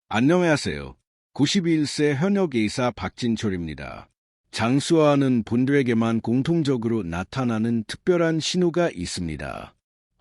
안녕하세요. 91세 현역 의사 박진철입니다. 장수하는 분들에게만 공통적으로 나타나는 특별한 신호가 있습니다.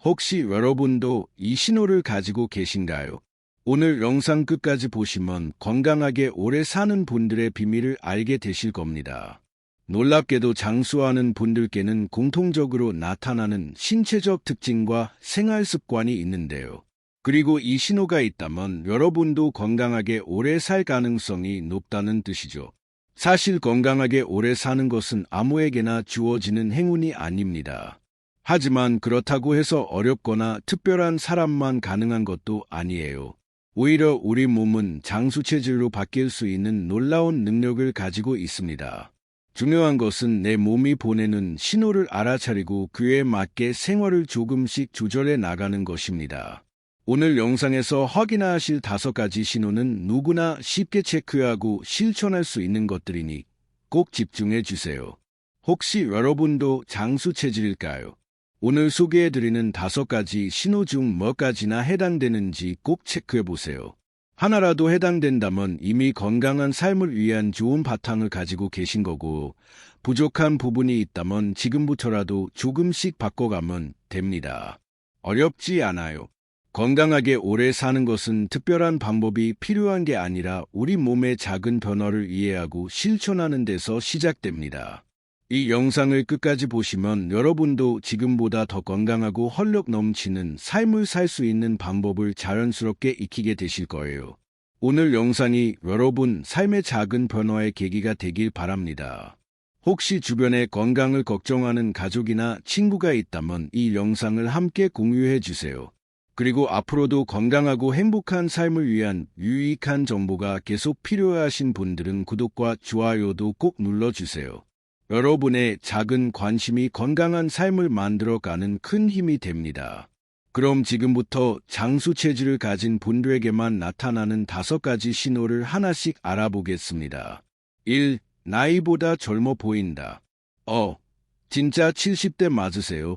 혹시 여러분도 이 신호를 가지고 계신가요? 오늘 영상 끝까지 보시면 건강하게 오래 사는 분들의 비밀을 알게 되실 겁니다. 놀랍게도 장수하는 분들께는 공통적으로 나타나는 신체적 특징과 생활 습관이 있는데요. 그리고 이 신호가 있다면 여러분도 건강하게 오래 살 가능성이 높다는 뜻이죠. 사실 건강하게 오래 사는 것은 아무에게나 주어지는 행운이 아닙니다. 하지만 그렇다고 해서 어렵거나 특별한 사람만 가능한 것도 아니에요. 오히려 우리 몸은 장수 체질로 바뀔 수 있는 놀라운 능력을 가지고 있습니다. 중요한 것은 내 몸이 보내는 신호를 알아차리고 그에 맞게 생활을 조금씩 조절해 나가는 것입니다. 오늘 영상에서 확인하실 5가지 신호는 누구나 쉽게 체크하고 실천할 수 있는 것들이니 꼭 집중해 주세요. 혹시 여러분도 장수 체질일까요? 오늘 소개해드리는 5가지 신호 중 몇 가지나 해당되는지 꼭 체크해 보세요. 하나라도 해당된다면 이미 건강한 삶을 위한 좋은 바탕을 가지고 계신 거고, 부족한 부분이 있다면 지금부터라도 조금씩 바꿔가면 됩니다. 어렵지 않아요. 건강하게 오래 사는 것은 특별한 방법이 필요한 게 아니라 우리 몸의 작은 변화를 이해하고 실천하는 데서 시작됩니다. 이 영상을 끝까지 보시면 여러분도 지금보다 더 건강하고 활력 넘치는 삶을 살 수 있는 방법을 자연스럽게 익히게 되실 거예요. 오늘 영상이 여러분 삶의 작은 변화의 계기가 되길 바랍니다. 혹시 주변에 건강을 걱정하는 가족이나 친구가 있다면 이 영상을 함께 공유해 주세요. 그리고 앞으로도 건강하고 행복한 삶을 위한 유익한 정보가 계속 필요하신 분들은 구독과 좋아요도 꼭 눌러주세요. 여러분의 작은 관심이 건강한 삶을 만들어가는 큰 힘이 됩니다. 그럼 지금부터 장수 체질을 가진 분들에게만 나타나는 5가지 신호를 하나씩 알아보겠습니다. 1. 나이보다 젊어 보인다. 진짜 70대 맞으세요?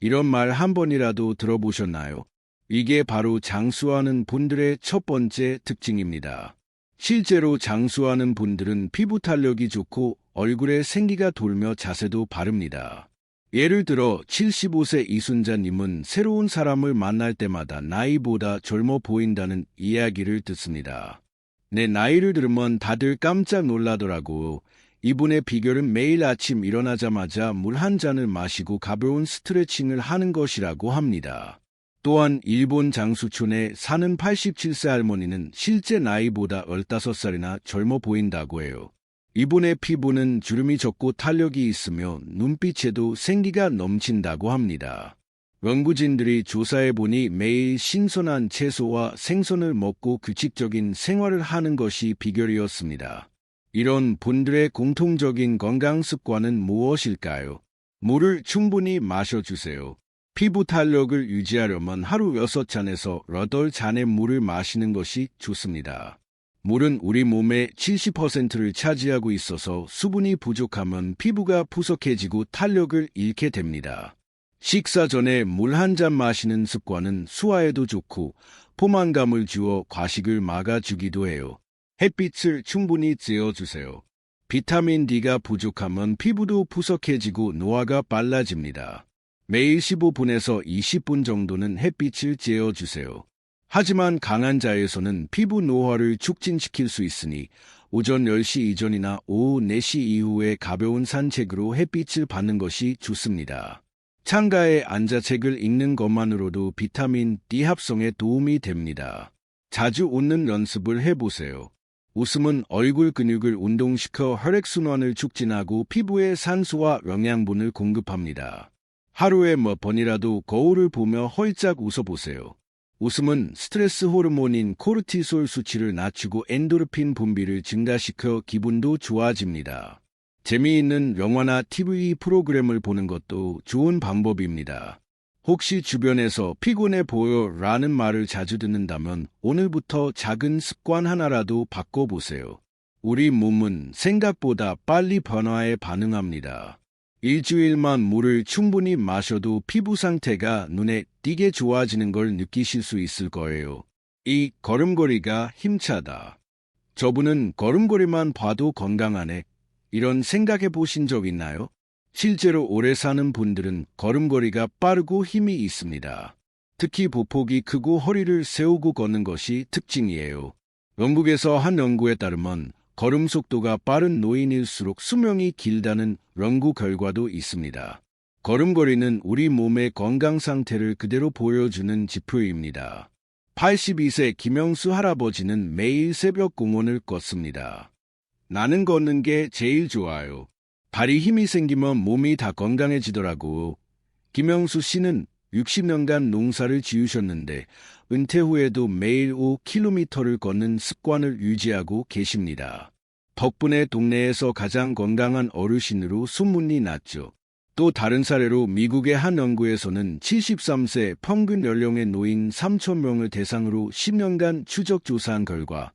이런 말 한 번이라도 들어보셨나요? 이게 바로 장수하는 분들의 첫 번째 특징입니다. 실제로 장수하는 분들은 피부 탄력이 좋고 얼굴에 생기가 돌며 자세도 바릅니다. 예를 들어 75세 이순자님은 새로운 사람을 만날 때마다 나이보다 젊어 보인다는 이야기를 듣습니다. 내 나이를 들으면 다들 깜짝 놀라더라고요. 이분의 비결은 매일 아침 일어나자마자 물 한 잔을 마시고 가벼운 스트레칭을 하는 것이라고 합니다. 또한 일본 장수촌에 사는 87세 할머니는 실제 나이보다 15살이나 젊어 보인다고 해요. 이분의 피부는 주름이 적고 탄력이 있으며 눈빛에도 생기가 넘친다고 합니다. 연구진들이 조사해보니 매일 신선한 채소와 생선을 먹고 규칙적인 생활을 하는 것이 비결이었습니다. 이런 분들의 공통적인 건강 습관은 무엇일까요? 물을 충분히 마셔주세요. 피부 탄력을 유지하려면 하루 6잔에서 8잔의 물을 마시는 것이 좋습니다. 물은 우리 몸의 70%를 차지하고 있어서 수분이 부족하면 피부가 푸석해지고 탄력을 잃게 됩니다. 식사 전에 물 한 잔 마시는 습관은 소화에도 좋고 포만감을 주어 과식을 막아주기도 해요. 햇빛을 충분히 쬐어주세요. 비타민 D가 부족하면 피부도 푸석해지고 노화가 빨라집니다. 매일 15분에서 20분 정도는 햇빛을 쬐어주세요. 하지만 강한 자에서는 피부 노화를 촉진시킬 수 있으니 오전 10시 이전이나 오후 4시 이후에 가벼운 산책으로 햇빛을 받는 것이 좋습니다. 창가에 앉아 책을 읽는 것만으로도 비타민 D 합성에 도움이 됩니다. 자주 웃는 연습을 해보세요. 웃음은 얼굴 근육을 운동시켜 혈액순환을 촉진하고 피부에 산소와 영양분을 공급합니다. 하루에 몇 번이라도 거울을 보며 헐짝 웃어보세요. 웃음은 스트레스 호르몬인 코르티솔 수치를 낮추고 엔도르핀 분비를 증가시켜 기분도 좋아집니다. 재미있는 영화나 TV 프로그램을 보는 것도 좋은 방법입니다. 혹시 주변에서 피곤해 보여 라는 말을 자주 듣는다면 오늘부터 작은 습관 하나라도 바꿔보세요. 우리 몸은 생각보다 빨리 변화에 반응합니다. 일주일만 물을 충분히 마셔도 피부 상태가 눈에 띄게 좋아지는 걸 느끼실 수 있을 거예요. 이 걸음걸이가 힘차다. 저분은 걸음걸이만 봐도 건강하네. 이런 생각해 보신 적 있나요? 실제로 오래 사는 분들은 걸음걸이가 빠르고 힘이 있습니다. 특히 보폭이 크고 허리를 세우고 걷는 것이 특징이에요. 영국에서 한 연구에 따르면 걸음 속도가 빠른 노인일수록 수명이 길다는 연구 결과도 있습니다. 걸음걸이는 우리 몸의 건강 상태를 그대로 보여주는 지표입니다. 82세 김영수 할아버지는 매일 새벽 공원을 걷습니다. 나는 걷는 게 제일 좋아요. 발이 힘이 생기면 몸이 다 건강해지더라고. 김영수 씨는 60년간 농사를 지으셨는데 은퇴 후에도 매일 5km를 걷는 습관을 유지하고 계십니다. 덕분에 동네에서 가장 건강한 어르신으로 소문이 났죠. 또 다른 사례로 미국의 한 연구에서는 73세 평균 연령의 노인 3,000명을 대상으로 10년간 추적 조사한 결과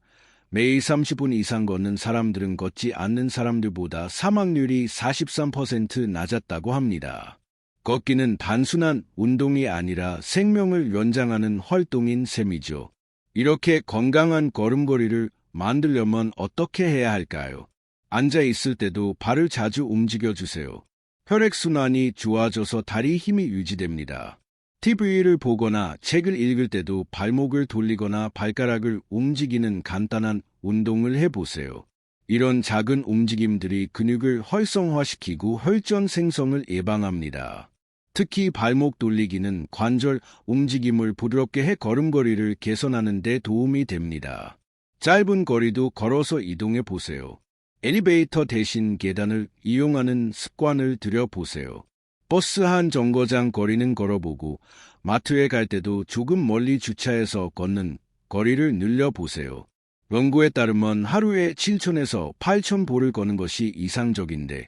매일 30분 이상 걷는 사람들은 걷지 않는 사람들보다 사망률이 43% 낮았다고 합니다. 걷기는 단순한 운동이 아니라 생명을 연장하는 활동인 셈이죠. 이렇게 건강한 걸음걸이를 만들려면 어떻게 해야 할까요? 앉아 있을 때도 발을 자주 움직여주세요. 혈액순환이 좋아져서 다리 힘이 유지됩니다. TV를 보거나 책을 읽을 때도 발목을 돌리거나 발가락을 움직이는 간단한 운동을 해보세요. 이런 작은 움직임들이 근육을 활성화시키고 혈전 생성을 예방합니다. 특히 발목 돌리기는 관절 움직임을 부드럽게 해 걸음걸이를 개선하는 데 도움이 됩니다. 짧은 거리도 걸어서 이동해 보세요. 엘리베이터 대신 계단을 이용하는 습관을 들여보세요. 버스 한 정거장 거리는 걸어보고 마트에 갈 때도 조금 멀리 주차해서 걷는 거리를 늘려보세요. 연구에 따르면 하루에 7,000에서 8,000보를 걷는 것이 이상적인데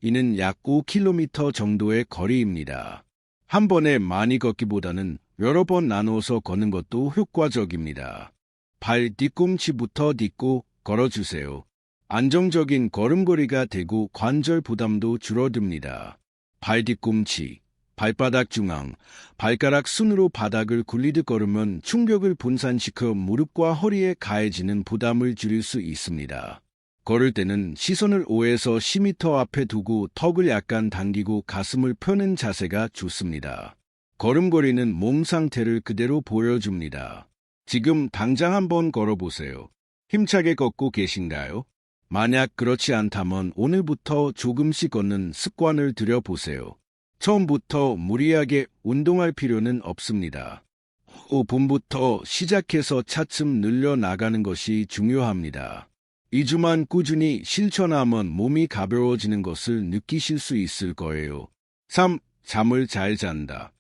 이는 약 5km 정도의 거리입니다. 한 번에 많이 걷기보다는 여러 번 나누어서 걷는 것도 효과적입니다. 발 뒤꿈치부터 딛고 걸어주세요. 안정적인 걸음걸이가 되고 관절 부담도 줄어듭니다. 발 뒤꿈치, 발바닥 중앙, 발가락 순으로 바닥을 굴리듯 걸으면 충격을 분산시켜 무릎과 허리에 가해지는 부담을 줄일 수 있습니다. 걸을 때는 시선을 5에서 10m 앞에 두고 턱을 약간 당기고 가슴을 펴는 자세가 좋습니다. 걸음걸이는 몸 상태를 그대로 보여줍니다. 지금 당장 한번 걸어보세요. 힘차게 걷고 계신가요? 만약 그렇지 않다면 오늘부터 조금씩 걷는 습관을 들여보세요. 처음부터 무리하게 운동할 필요는 없습니다. 5분부터 시작해서 차츰 늘려나가는 것이 중요합니다. 2주만 꾸준히 실천하면 몸이 가벼워지는 것을 느끼실 수 있을 거예요. 3. 잠을 잘 잔다.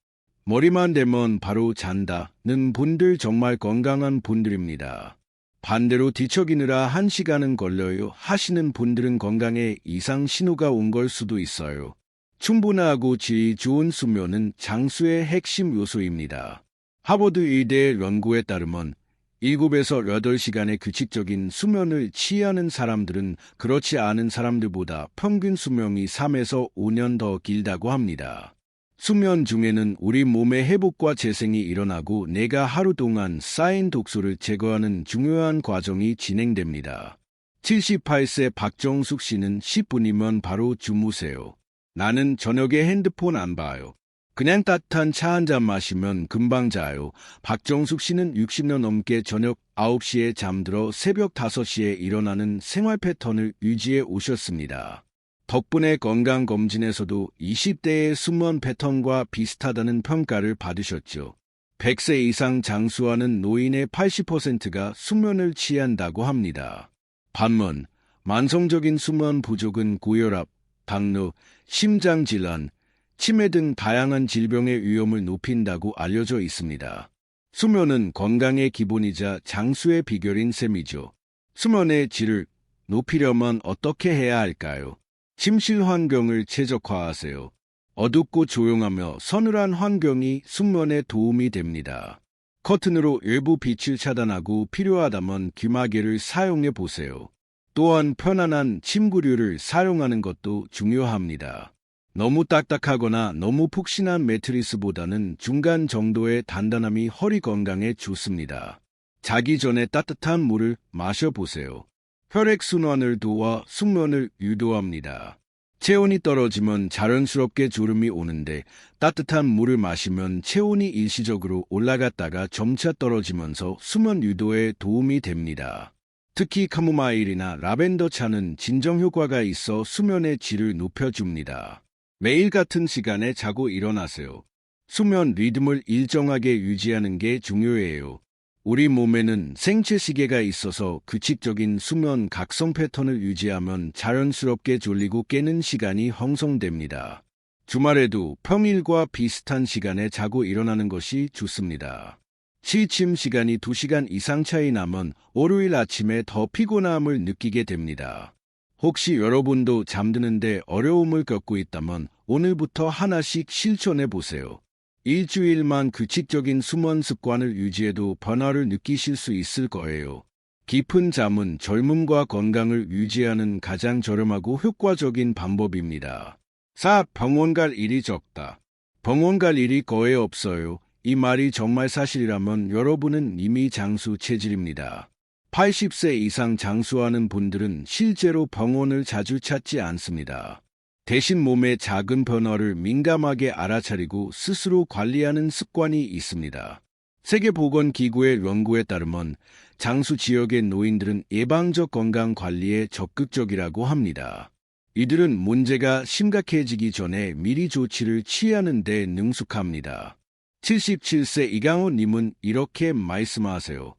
머리만 대면 바로 잔다는 분들 정말 건강한 분들입니다. 반대로 뒤척이느라 1시간은 걸려요 하시는 분들은 건강에 이상 신호가 온 걸 수도 있어요. 충분하고 질 좋은 수면은 장수의 핵심 요소입니다. 하버드 의대 연구에 따르면 7에서 8시간의 규칙적인 수면을 취하는 사람들은 그렇지 않은 사람들보다 평균 수명이 3에서 5년 더 길다고 합니다. 수면 중에는 우리 몸의 회복과 재생이 일어나고 뇌가 하루 동안 쌓인 독소를 제거하는 중요한 과정이 진행됩니다. 78세 박정숙 씨는 10분이면 바로 주무세요. 나는 저녁에 핸드폰 안 봐요. 그냥 따뜻한 차 한 잔 마시면 금방 자요. 박정숙 씨는 60년 넘게 저녁 9시에 잠들어 새벽 5시에 일어나는 생활 패턴을 유지해 오셨습니다. 덕분에 건강검진에서도 20대의 수면 패턴과 비슷하다는 평가를 받으셨죠. 100세 이상 장수하는 노인의 80%가 수면을 취한다고 합니다. 반면 만성적인 수면 부족은 고혈압, 당뇨, 심장질환, 치매 등 다양한 질병의 위험을 높인다고 알려져 있습니다. 수면은 건강의 기본이자 장수의 비결인 셈이죠. 수면의 질을 높이려면 어떻게 해야 할까요? 침실 환경을 최적화하세요. 어둡고 조용하며 서늘한 환경이 숙면에 도움이 됩니다. 커튼으로 일부 빛을 차단하고 필요하다면 귀마개를 사용해 보세요. 또한 편안한 침구류를 사용하는 것도 중요합니다. 너무 딱딱하거나 너무 푹신한 매트리스보다는 중간 정도의 단단함이 허리 건강에 좋습니다. 자기 전에 따뜻한 물을 마셔보세요. 혈액순환을 도와 숙면을 유도합니다. 체온이 떨어지면 자연스럽게 졸음이 오는데 따뜻한 물을 마시면 체온이 일시적으로 올라갔다가 점차 떨어지면서 수면 유도에 도움이 됩니다. 특히 카모마일이나 라벤더 차는 진정 효과가 있어 수면의 질을 높여줍니다. 매일 같은 시간에 자고 일어나세요. 수면 리듬을 일정하게 유지하는 게 중요해요. 우리 몸에는 생체 시계가 있어서 규칙적인 수면 각성 패턴을 유지하면 자연스럽게 졸리고 깨는 시간이 형성됩니다. 주말에도 평일과 비슷한 시간에 자고 일어나는 것이 좋습니다. 취침 시간이 2시간 이상 차이 나면 월요일 아침에 더 피곤함을 느끼게 됩니다. 혹시 여러분도 잠드는데 어려움을 겪고 있다면 오늘부터 하나씩 실천해 보세요. 일주일만 규칙적인 수면 습관을 유지해도 변화를 느끼실 수 있을 거예요. 깊은 잠은 젊음과 건강을 유지하는 가장 저렴하고 효과적인 방법입니다. 4. 병원 갈 일이 적다. 병원 갈 일이 거의 없어요. 이 말이 정말 사실이라면 여러분은 이미 장수 체질입니다. 80세 이상 장수하는 분들은 실제로 병원을 자주 찾지 않습니다. 대신 몸의 작은 변화를 민감하게 알아차리고 스스로 관리하는 습관이 있습니다. 세계보건기구의 연구에 따르면 장수 지역의 노인들은 예방적 건강관리에 적극적이라고 합니다. 이들은 문제가 심각해지기 전에 미리 조치를 취하는 데 능숙합니다. 77세 이강호님은 이렇게 말씀하세요.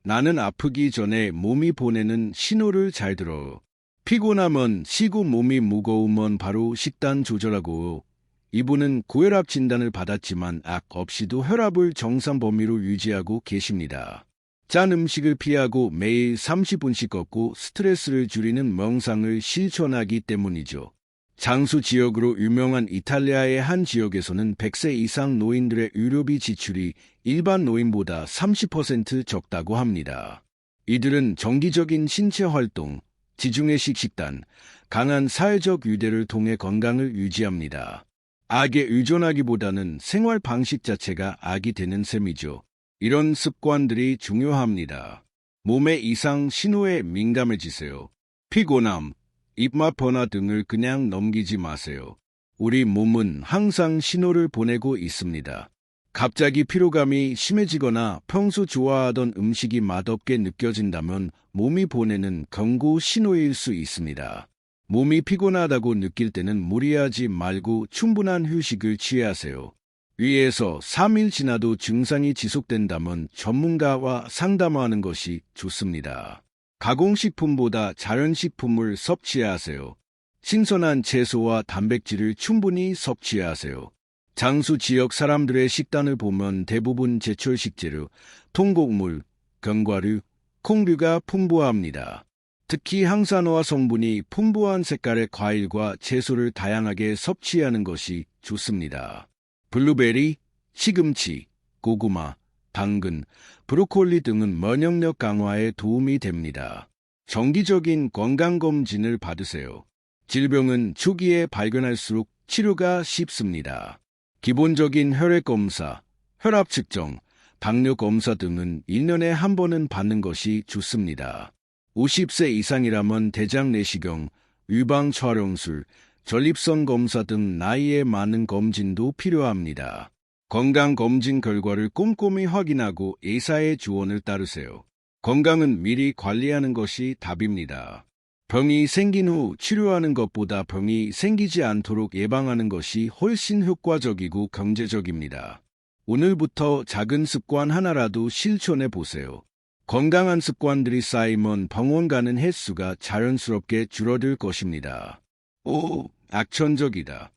나는 아프기 전에 몸이 보내는 신호를 잘 들어요. 피곤하면 쉬고 몸이 무거우면 바로 식단 조절하고 이분은 고혈압 진단을 받았지만 악 없이도 혈압을 정상 범위로 유지하고 계십니다. 짠 음식을 피하고 매일 30분씩 걷고 스트레스를 줄이는 명상을 실천하기 때문이죠. 장수 지역으로 유명한 이탈리아의 한 지역에서는 100세 이상 노인들의 의료비 지출이 일반 노인보다 30% 적다고 합니다. 이들은 정기적인 신체 활동, 지중해식 식단, 강한 사회적 유대를 통해 건강을 유지합니다. 악에 의존하기보다는 생활 방식 자체가 악이 되는 셈이죠. 이런 습관들이 중요합니다. 몸의 이상 신호에 민감해지세요. 피곤함, 입맛 변화 등을 그냥 넘기지 마세요. 우리 몸은 항상 신호를 보내고 있습니다. 갑자기 피로감이 심해지거나 평소 좋아하던 음식이 맛없게 느껴진다면 몸이 보내는 경고 신호일 수 있습니다. 몸이 피곤하다고 느낄 때는 무리하지 말고 충분한 휴식을 취하세요. 위에서 3일 지나도 증상이 지속된다면 전문가와 상담하는 것이 좋습니다. 가공식품보다 자연식품을 섭취하세요. 신선한 채소와 단백질을 충분히 섭취하세요. 장수 지역 사람들의 식단을 보면 대부분 제철 식재료, 통곡물, 견과류, 콩류가 풍부합니다. 특히 항산화 성분이 풍부한 색깔의 과일과 채소를 다양하게 섭취하는 것이 좋습니다. 블루베리, 시금치, 고구마, 당근, 브로콜리 등은 면역력 강화에 도움이 됩니다. 정기적인 건강검진을 받으세요. 질병은 초기에 발견할수록 치료가 쉽습니다. 기본적인 혈액검사, 혈압 측정, 당뇨 검사 등은 1년에 한 번은 받는 것이 좋습니다. 50세 이상이라면 대장 내시경, 유방 촬영술, 전립선 검사 등 나이에 맞는 검진도 필요합니다. 건강검진 결과를 꼼꼼히 확인하고 의사의 조언을 따르세요. 건강은 미리 관리하는 것이 답입니다. 병이 생긴 후 치료하는 것보다 병이 생기지 않도록 예방하는 것이 훨씬 효과적이고 경제적입니다. 오늘부터 작은 습관 하나라도 실천해 보세요. 건강한 습관들이 쌓이면 병원 가는 횟수가 자연스럽게 줄어들 것입니다. 5. 낙천적이다.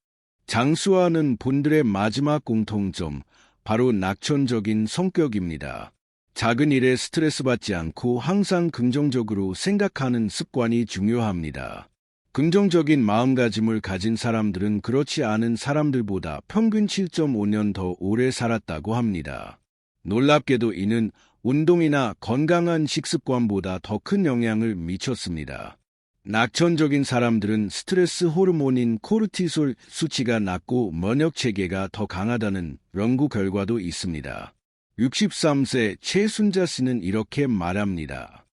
장수하는 분들의 마지막 공통점, 바로 낙천적인 성격입니다. 작은 일에 스트레스 받지 않고 항상 긍정적으로 생각하는 습관이 중요합니다. 긍정적인 마음가짐을 가진 사람들은 그렇지 않은 사람들보다 평균 7.5년 더 오래 살았다고 합니다. 놀랍게도 이는 운동이나 건강한 식습관보다 더 큰 영향을 미쳤습니다. 낙천적인 사람들은 스트레스 호르몬인 코르티솔 수치가 낮고 면역 체계가 더 강하다는 연구 결과도 있습니다. 63세 최순자 씨는 이렇게 말합니다.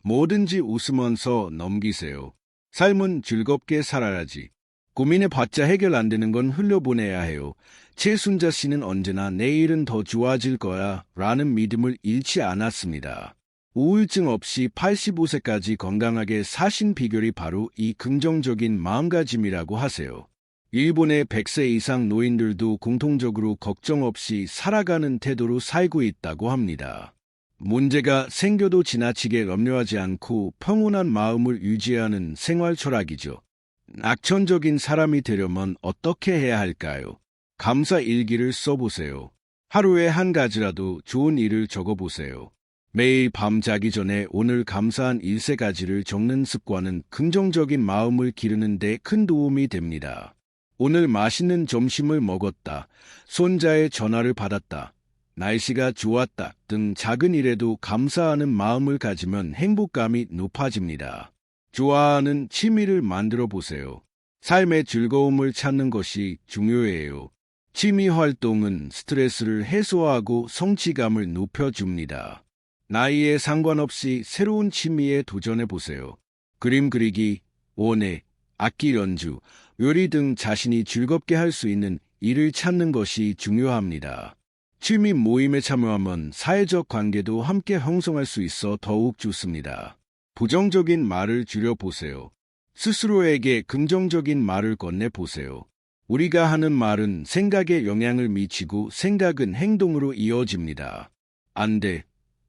뭐든지 웃으면서 넘기세요. 삶은 즐겁게 살아야지. 고민해봤자 해결 안 되는 건 흘려보내야 해요. 최순자 씨는 언제나 내일은 더 좋아질 거야 라는 믿음을 잃지 않았습니다. 우울증 없이 85세까지 건강하게 사신 비결이 바로 이 긍정적인 마음가짐이라고 하세요. 일본의 100세 이상 노인들도 공통적으로 걱정 없이 살아가는 태도로 살고 있다고 합니다. 문제가 생겨도 지나치게 염려하지 않고 평온한 마음을 유지하는 생활 철학이죠. 낙천적인 사람이 되려면 어떻게 해야 할까요? 감사 일기를 써보세요. 하루에 한 가지라도 좋은 일을 적어보세요. 매일 밤 자기 전에 오늘 감사한 일세 가지를 적는 습관은 긍정적인 마음을 기르는 데 큰 도움이 됩니다. 오늘 맛있는 점심을 먹었다. 손자의 전화를 받았다. 날씨가 좋았다 등 작은 일에도 감사하는 마음을 가지면 행복감이 높아집니다. 좋아하는 취미를 만들어 보세요. 삶의 즐거움을 찾는 것이 중요해요. 취미 활동은 스트레스를 해소하고 성취감을 높여줍니다. 나이에 상관없이 새로운 취미에 도전해 보세요. 그림 그리기, 원예, 악기 연주, 요리 등 자신이 즐겁게 할 수 있는 일을 찾는 것이 중요합니다. 취미 모임에 참여하면 사회적 관계도 함께 형성할 수 있어 더욱 좋습니다. 부정적인 말을 줄여보세요. 스스로에게 긍정적인 말을 건네보세요. 우리가 하는 말은 생각에 영향을 미치고 생각은 행동으로 이어집니다. 안 돼,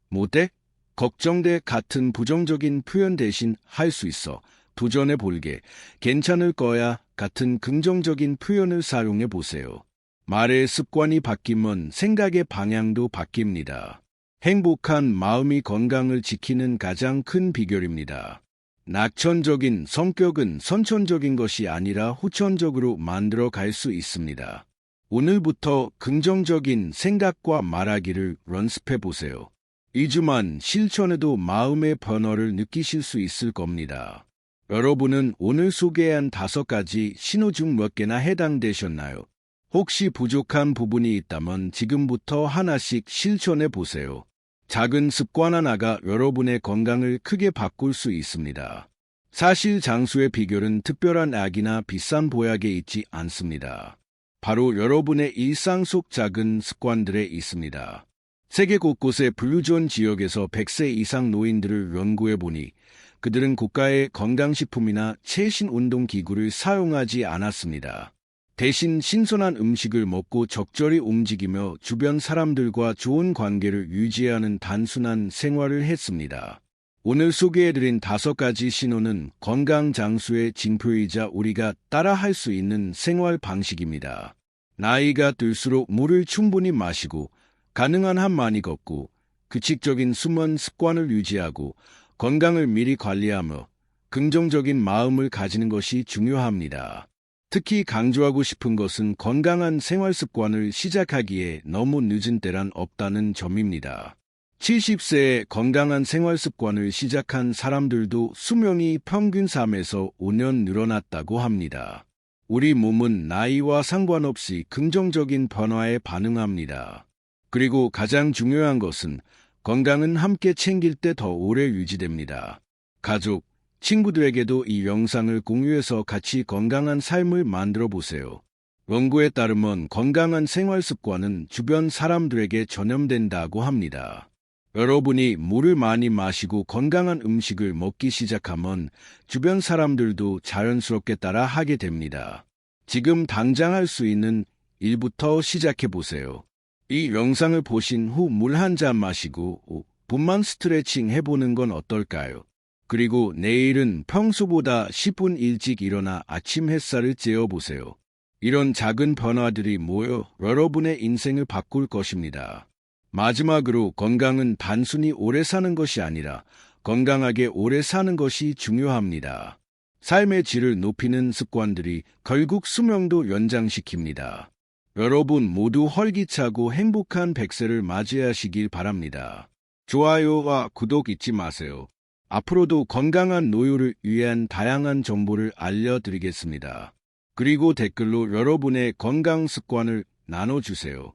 못해, 걱정돼 같은 부정적인 표현 대신 할 수 있어, 도전해 볼게, 괜찮을 거야 같은 긍정적인 표현을 사용해 보세요. 말의 습관이 바뀌면 생각의 방향도 바뀝니다. 행복한 마음이 건강을 지키는 가장 큰 비결입니다. 낙천적인 성격은 선천적인 것이 아니라 후천적으로 만들어 갈 수 있습니다. 오늘부터 긍정적인 생각과 말하기를 연습해 보세요. 2주만 실천해도 마음의 변화를 느끼실 수 있을 겁니다. 여러분은 오늘 소개한 5가지 신호 중 몇 개나 해당되셨나요? 혹시 부족한 부분이 있다면 지금부터 하나씩 실천해 보세요. 작은 습관 하나가 여러분의 건강을 크게 바꿀 수 있습니다. 사실 장수의 비결은 특별한 약이나 비싼 보약에 있지 않습니다. 바로 여러분의 일상 속 작은 습관들에 있습니다. 세계 곳곳의 블루존 지역에서 100세 이상 노인들을 연구해 보니 그들은 고가의 건강식품이나 최신 운동기구를 사용하지 않았습니다. 대신 신선한 음식을 먹고 적절히 움직이며 주변 사람들과 좋은 관계를 유지하는 단순한 생활을 했습니다. 오늘 소개해드린 5가지 신호는 건강 장수의 징표이자 우리가 따라할 수 있는 생활 방식입니다. 나이가 들수록 물을 충분히 마시고 가능한 한 많이 걷고 규칙적인 수면 습관을 유지하고 건강을 미리 관리하며 긍정적인 마음을 가지는 것이 중요합니다. 특히 강조하고 싶은 것은 건강한 생활 습관을 시작하기에 너무 늦은 때란 없다는 점입니다. 70세에 건강한 생활 습관을 시작한 사람들도 수명이 평균 3에서 5년 늘어났다고 합니다. 우리 몸은 나이와 상관없이 긍정적인 변화에 반응합니다. 그리고 가장 중요한 것은 건강은 함께 챙길 때 더 오래 유지됩니다. 가족, 친구들에게도 이 영상을 공유해서 같이 건강한 삶을 만들어 보세요. 연구에 따르면 건강한 생활 습관은 주변 사람들에게 전염된다고 합니다. 여러분이 물을 많이 마시고 건강한 음식을 먹기 시작하면 주변 사람들도 자연스럽게 따라 하게 됩니다. 지금 당장 할 수 있는 일부터 시작해 보세요. 이 영상을 보신 후 물 한 잔 마시고 5분만 스트레칭 해보는 건 어떨까요? 그리고 내일은 평소보다 10분 일찍 일어나 아침 햇살을 쬐어보세요. 이런 작은 변화들이 모여 여러분의 인생을 바꿀 것입니다. 마지막으로 건강은 단순히 오래 사는 것이 아니라 건강하게 오래 사는 것이 중요합니다. 삶의 질을 높이는 습관들이 결국 수명도 연장시킵니다. 여러분 모두 활기차고 행복한 100세를 맞이하시길 바랍니다. 좋아요와 구독 잊지 마세요. 앞으로도 건강한 노후를 위한 다양한 정보를 알려드리겠습니다. 그리고 댓글로 여러분의 건강 습관을 나눠주세요.